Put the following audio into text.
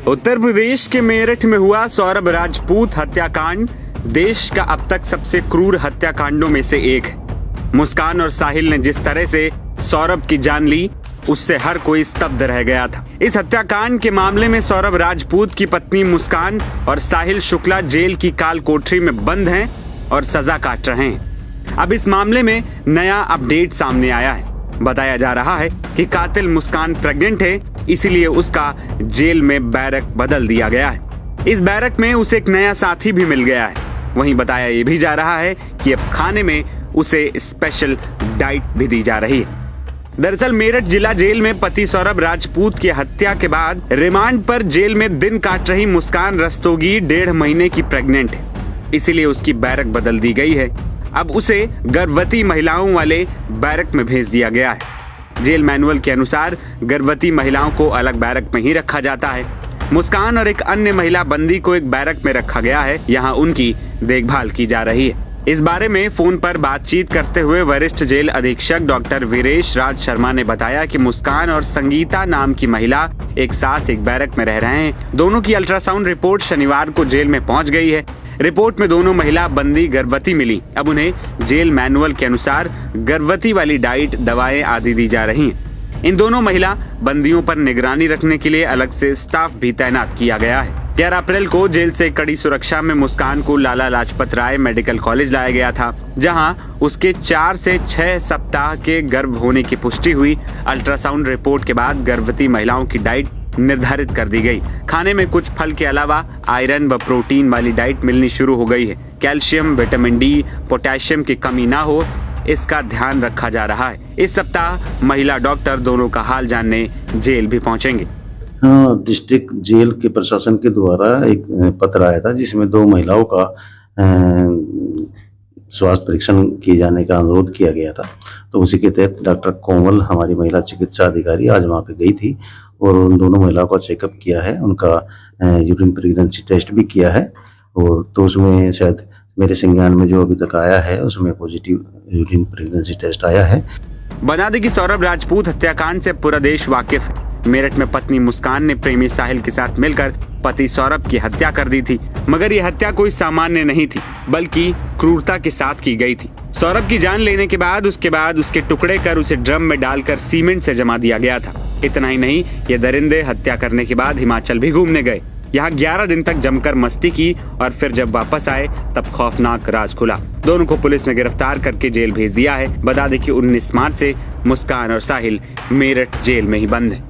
उत्तर प्रदेश के मेरठ में हुआ सौरभ राजपूत हत्याकांड देश का अब तक सबसे क्रूर हत्याकांडों में से एक है। मुस्कान और साहिल ने जिस तरह से सौरभ की जान ली, उससे हर कोई स्तब्ध रह गया था। इस हत्याकांड के मामले में सौरभ राजपूत की पत्नी मुस्कान और साहिल शुक्ला जेल की काल कोठरी में बंद हैं और सजा काट रहे हैं। अब इस मामले में नया अपडेट सामने आया है। बताया जा रहा है कि कातिल मुस्कान प्रेग्नेंट है, इसीलिए उसका जेल में बैरक बदल दिया गया है। इस बैरक में उसे एक नया साथी भी मिल गया है। वहीं बताया ये भी जा रहा है कि अब खाने में उसे स्पेशल डाइट भी दी जा रही है। दरअसल मेरठ जिला जेल में पति सौरभ राजपूत की हत्या के बाद रिमांड पर जेल में दिन काट रही मुस्कान रस्तोगी 1.5 महीने की प्रेग्नेंट है, इसीलिए उसकी बैरक बदल दी गई है। अब उसे गर्भवती महिलाओं वाले बैरक में भेज दिया गया है। जेल मैनुअल के अनुसार गर्भवती महिलाओं को अलग बैरक में ही रखा जाता है। मुस्कान और एक अन्य महिला बंदी को एक बैरक में रखा गया है, यहाँ उनकी देखभाल की जा रही है। इस बारे में फोन पर बातचीत करते हुए वरिष्ठ जेल अधीक्षक डॉक्टर वीरेश राज शर्मा ने बताया कि मुस्कान और संगीता नाम की महिला एक साथ एक बैरक में रह रहे हैं। दोनों की अल्ट्रासाउंड रिपोर्ट शनिवार को जेल में पहुंच गई है। रिपोर्ट में दोनों महिला बंदी गर्भवती मिली। अब उन्हें जेल मैनुअल के अनुसार गर्भवती वाली डाइट, दवाएं आदि दी जा रही हैं। इन दोनों महिला बंदियों पर निगरानी रखने के लिए अलग से स्टाफ भी तैनात किया गया है। 11 अप्रैल को जेल से कड़ी सुरक्षा में मुस्कान को लाला लाजपत राय मेडिकल कॉलेज लाया गया था, जहां उसके 4 से 6 सप्ताह के गर्भ होने की पुष्टि हुई। अल्ट्रासाउंड रिपोर्ट के बाद गर्भवती महिलाओं की डाइट निर्धारित कर दी गई। खाने में कुछ फल के अलावा आयरन व प्रोटीन वाली डाइट मिलनी शुरू हो गई है। कैल्शियम, विटामिन डी, पोटेशियम की कमी ना हो, इसका ध्यान रखा जा रहा है। इस सप्ताह महिला डॉक्टर दोनों का हाल जानने जेल भी पहुंचेंगे। डिस्ट्रिक्ट जेल के प्रशासन के द्वारा एक पत्र आया था, जिसमें 2 महिलाओं का स्वास्थ्य परीक्षण किए जाने का अनुरोध किया गया था। तो उसी के तहत डॉक्टर कोमल, हमारी महिला चिकित्सा अधिकारी, आज वहाँ पे गई थी और उन दोनों महिलाओं का चेकअप किया है। उनका यूरिन प्रेगनेंसी टेस्ट भी किया है, और तो उसमें शायद मेरे संज्ञान में जो अभी तक आया है उसमें पॉजिटिव यूरिन प्रेगनेंसी टेस्ट आया है। बता दें कि सौरभ राजपूत हत्याकांड से पूरा देश वाकिफ है। मेरठ में पत्नी मुस्कान ने प्रेमी साहिल के साथ मिलकर पति सौरभ की हत्या कर दी थी, मगर ये हत्या कोई सामान्य नहीं थी, बल्कि क्रूरता के साथ की गई थी। सौरभ की जान लेने के बाद उसके टुकड़े कर उसे ड्रम में डालकर सीमेंट से जमा दिया गया था। इतना ही नहीं, ये दरिंदे हत्या करने के बाद हिमाचल भी घूमने गए। यहाँ 11 दिन तक जमकर मस्ती की और फिर जब वापस आए तब खौफनाक राज खुला। दोनों को पुलिस ने गिरफ्तार करके जेल भेज दिया है। बता दें कि 19 मार्च से मुस्कान और साहिल मेरठ जेल में ही बंद है।